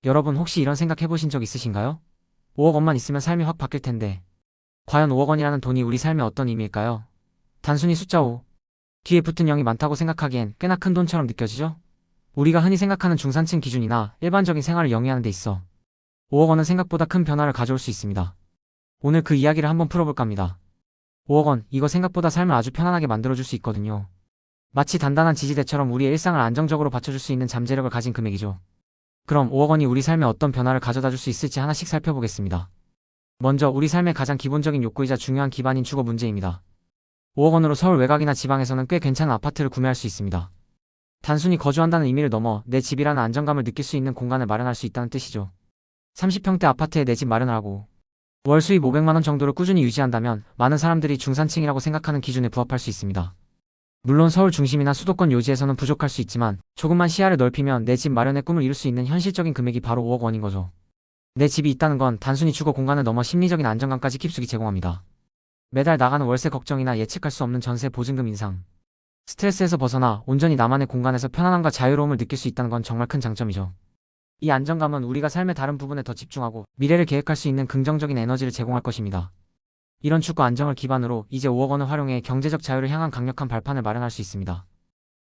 여러분 혹시 이런 생각 해보신 적 있으신가요? 5억 원만 있으면 삶이 확 바뀔 텐데. 과연 5억 원이라는 돈이 우리 삶에 어떤 의미일까요? 단순히 숫자 5. 뒤에 붙은 0이 많다고 생각하기엔 꽤나 큰 돈처럼 느껴지죠? 우리가 흔히 생각하는 중산층 기준이나 일반적인 생활을 영위하는 데 있어 5억 원은 생각보다 큰 변화를 가져올 수 있습니다. 오늘 그 이야기를 한번 풀어볼까 합니다. 5억 원, 이거 생각보다 삶을 아주 편안하게 만들어줄 수 있거든요. 마치 단단한 지지대처럼 우리의 일상을 안정적으로 받쳐줄 수 있는 잠재력을 가진 금액이죠. 그럼 5억 원이 우리 삶에 어떤 변화를 가져다 줄 수 있을지 하나씩 살펴보겠습니다. 먼저 우리 삶의 가장 기본적인 욕구이자 중요한 기반인 주거 문제입니다. 5억 원으로 서울 외곽이나 지방에서는 꽤 괜찮은 아파트를 구매할 수 있습니다. 단순히 거주한다는 의미를 넘어 내 집이라는 안정감을 느낄 수 있는 공간을 마련할 수 있다는 뜻이죠. 30평대 아파트에 내 집 마련을 하고 월 수입 500만 원 정도를 꾸준히 유지한다면 많은 사람들이 중산층이라고 생각하는 기준에 부합할 수 있습니다. 물론 서울 중심이나 수도권 요지에서는 부족할 수 있지만 조금만 시야를 넓히면 내 집 마련의 꿈을 이룰 수 있는 현실적인 금액이 바로 5억 원인 거죠. 내 집이 있다는 건 단순히 주거 공간을 넘어 심리적인 안정감까지 깊숙이 제공합니다. 매달 나가는 월세 걱정이나 예측할 수 없는 전세 보증금 인상, 스트레스에서 벗어나 온전히 나만의 공간에서 편안함과 자유로움을 느낄 수 있다는 건 정말 큰 장점이죠. 이 안정감은 우리가 삶의 다른 부분에 더 집중하고 미래를 계획할 수 있는 긍정적인 에너지를 제공할 것입니다. 이런 주거 안정을 기반으로 이제 5억 원을 활용해 경제적 자유를 향한 강력한 발판을 마련할 수 있습니다.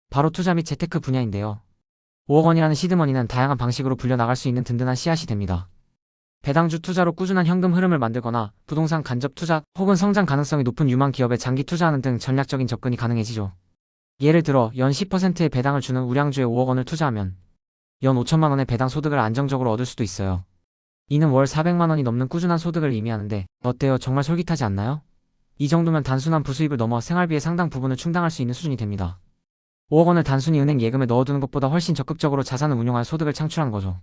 바로 투자 및 재테크 분야인데요. 5억 원이라는 시드머니는 다양한 방식으로 불려나갈 수 있는 든든한 씨앗이 됩니다. 배당주 투자로 꾸준한 현금 흐름을 만들거나 부동산 간접 투자 혹은 성장 가능성이 높은 유망 기업에 장기 투자하는 등 전략적인 접근이 가능해지죠. 예를 들어 연 10%의 배당을 주는 우량주에 5억 원을 투자하면 연 5천만 원의 배당 소득을 안정적으로 얻을 수도 있어요. 이는 월 400만 원이 넘는 꾸준한 소득을 의미하는데 어때요? 정말 솔깃하지 않나요? 이 정도면 단순한 부수입을 넘어 생활비의 상당 부분을 충당할 수 있는 수준이 됩니다. 5억 원을 단순히 은행 예금에 넣어두는 것보다 훨씬 적극적으로 자산을 운용하여 소득을 창출하는 거죠.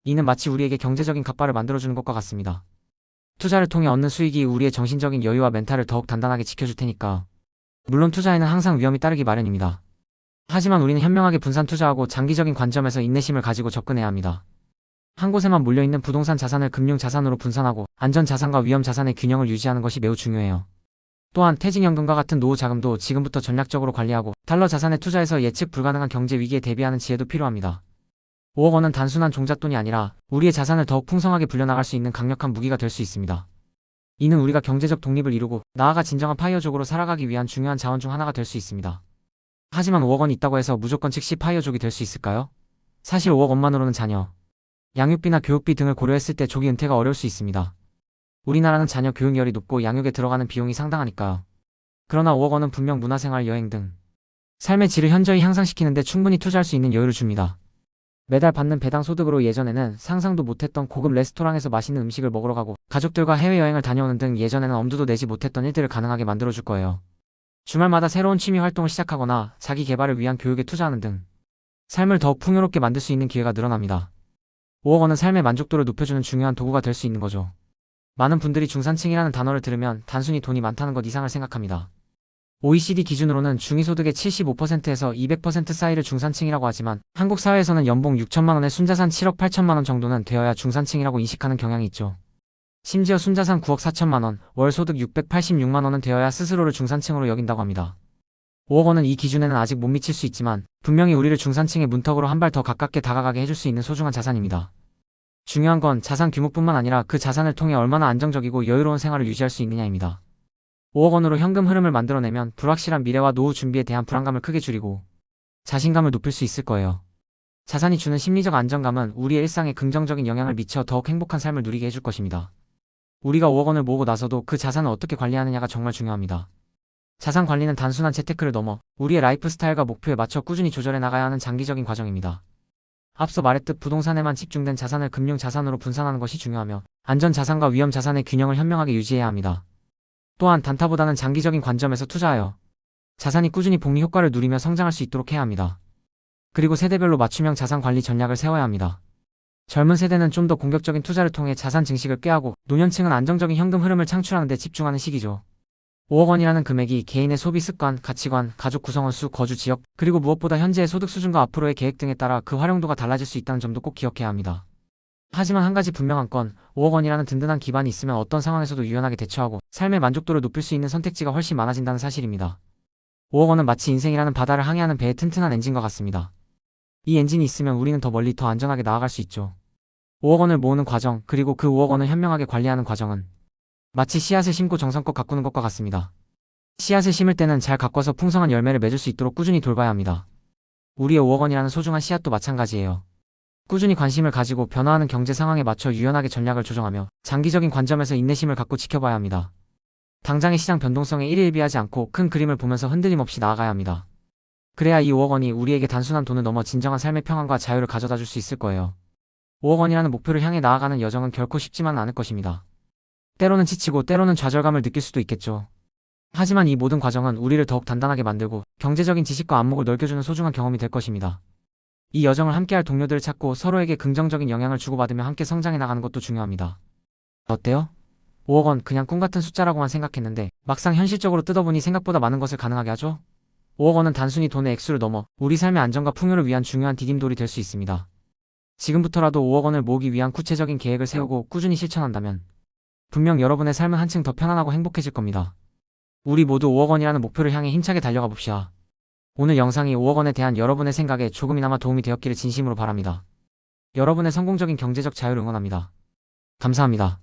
이는 마치 우리에게 경제적인 갑바를 만들어주는 것과 같습니다. 투자를 통해 얻는 수익이 우리의 정신적인 여유와 멘탈을 더욱 단단하게 지켜줄 테니까. 물론 투자에는 항상 위험이 따르기 마련입니다. 하지만 우리는 현명하게 분산 투자하고 장기적인 관점에서 인내심을 가지고 접근해야 합니다. 한 곳에만 몰려있는 부동산 자산을 금융 자산으로 분산하고 안전 자산과 위험 자산의 균형을 유지하는 것이 매우 중요해요. 또한 퇴직연금과 같은 노후 자금도 지금부터 전략적으로 관리하고 달러 자산에 투자해서 예측 불가능한 경제 위기에 대비하는 지혜도 필요합니다. 5억 원은 단순한 종잣돈이 아니라 우리의 자산을 더욱 풍성하게 불려나갈 수 있는 강력한 무기가 될 수 있습니다. 이는 우리가 경제적 독립을 이루고 나아가 진정한 파이어족으로 살아가기 위한 중요한 자원 중 하나가 될 수 있습니다. 하지만 5억 원이 있다고 해서 무조건 즉시 파이어족이 될 수 있을까요? 사실 5억 원만으로는 자녀, 양육비나 교육비 등을 고려했을 때 조기 은퇴가 어려울 수 있습니다. 우리나라는 자녀 교육열이 높고 양육에 들어가는 비용이 상당하니까요. 그러나 5억 원은 분명 문화생활, 여행 등 삶의 질을 현저히 향상시키는 데 충분히 투자할 수 있는 여유를 줍니다. 매달 받는 배당 소득으로 예전에는 상상도 못했던 고급 레스토랑에서 맛있는 음식을 먹으러 가고 가족들과 해외여행을 다녀오는 등 예전에는 엄두도 내지 못했던 일들을 가능하게 만들어줄 거예요. 주말마다 새로운 취미 활동을 시작하거나 자기 개발을 위한 교육에 투자하는 등 삶을 더욱 풍요롭게 만들 수 있는 기회가 늘어납니다. 5억 원은 삶의 만족도를 높여주는 중요한 도구가 될 수 있는 거죠. 많은 분들이 중산층이라는 단어를 들으면 단순히 돈이 많다는 것 이상을 생각합니다. OECD 기준으로는 중위소득의 75%에서 200% 사이를 중산층이라고 하지만 한국 사회에서는 연봉 6천만 원에 순자산 7억 8천만 원 정도는 되어야 중산층이라고 인식하는 경향이 있죠. 심지어 순자산 9억 4천만 원, 월 소득 686만 원은 되어야 스스로를 중산층으로 여긴다고 합니다. 5억 원은 이 기준에는 아직 못 미칠 수 있지만 분명히 우리를 중산층의 문턱으로 한 발 더 가깝게 다가가게 해줄 수 있는 소중한 자산입니다. 중요한 건 자산 규모뿐만 아니라 그 자산을 통해 얼마나 안정적이고 여유로운 생활을 유지할 수 있느냐입니다. 5억 원으로 현금 흐름을 만들어내면 불확실한 미래와 노후 준비에 대한 불안감을 크게 줄이고 자신감을 높일 수 있을 거예요. 자산이 주는 심리적 안정감은 우리의 일상에 긍정적인 영향을 미쳐 더욱 행복한 삶을 누리게 해줄 것입니다. 우리가 5억 원을 모으고 나서도 그 자산을 어떻게 관리하느냐가 정말 중요합니다. 자산 관리는 단순한 재테크를 넘어 우리의 라이프 스타일과 목표에 맞춰 꾸준히 조절해 나가야 하는 장기적인 과정입니다. 앞서 말했듯 부동산에만 집중된 자산을 금융 자산으로 분산하는 것이 중요하며 안전 자산과 위험 자산의 균형을 현명하게 유지해야 합니다. 또한 단타보다는 장기적인 관점에서 투자하여 자산이 꾸준히 복리 효과를 누리며 성장할 수 있도록 해야 합니다. 그리고 세대별로 맞춤형 자산 관리 전략을 세워야 합니다. 젊은 세대는 좀 더 공격적인 투자를 통해 자산 증식을 꾀하고 노년층은 안정적인 현금 흐름을 창출하는 데 집중하는 시기죠. 5억 원이라는 금액이 개인의 소비 습관, 가치관, 가족 구성원 수, 거주 지역, 그리고 무엇보다 현재의 소득 수준과 앞으로의 계획 등에 따라 그 활용도가 달라질 수 있다는 점도 꼭 기억해야 합니다. 하지만 한 가지 분명한 건 5억 원이라는 든든한 기반이 있으면 어떤 상황에서도 유연하게 대처하고 삶의 만족도를 높일 수 있는 선택지가 훨씬 많아진다는 사실입니다. 5억 원은 마치 인생이라는 바다를 항해하는 배의 튼튼한 엔진과 같습니다. 이 엔진이 있으면 우리는 더 멀리 더 안전하게 나아갈 수 있죠. 5억 원을 모으는 과정, 그리고 그 5억 원을 현명하게 관리하는 과정은 마치 씨앗을 심고 정성껏 가꾸는 것과 같습니다. 씨앗을 심을 때는 잘 가꿔서 풍성한 열매를 맺을 수 있도록 꾸준히 돌봐야 합니다. 우리의 5억 원이라는 소중한 씨앗도 마찬가지예요. 꾸준히 관심을 가지고 변화하는 경제 상황에 맞춰 유연하게 전략을 조정하며 장기적인 관점에서 인내심을 갖고 지켜봐야 합니다. 당장의 시장 변동성에 일희일비하지 않고 큰 그림을 보면서 흔들림 없이 나아가야 합니다. 그래야 이 5억 원이 우리에게 단순한 돈을 넘어 진정한 삶의 평안과 자유를 가져다 줄 수 있을 거예요. 5억 원이라는 목표를 향해 나아가는 여정은 결코 쉽지만은 않을 것입니다. 때로는 지치고 때로는 좌절감을 느낄 수도 있겠죠. 하지만 이 모든 과정은 우리를 더욱 단단하게 만들고 경제적인 지식과 안목을 넓혀주는 소중한 경험이 될 것입니다. 이 여정을 함께할 동료들을 찾고 서로에게 긍정적인 영향을 주고받으며 함께 성장해 나가는 것도 중요합니다. 어때요? 5억 원 그냥 꿈 같은 숫자라고만 생각했는데 막상 현실적으로 뜯어보니 생각보다 많은 것을 가능하게 하죠? 5억 원은 단순히 돈의 액수를 넘어 우리 삶의 안정과 풍요를 위한 중요한 디딤돌이 될 수 있습니다. 지금부터라도 5억 원을 모으기 위한 구체적인 계획을 세우고 꾸준히 실천한다면 분명 여러분의 삶은 한층 더 편안하고 행복해질 겁니다. 우리 모두 5억 원이라는 목표를 향해 힘차게 달려가 봅시다. 오늘 영상이 5억 원에 대한 여러분의 생각에 조금이나마 도움이 되었기를 진심으로 바랍니다. 여러분의 성공적인 경제적 자유를 응원합니다. 감사합니다.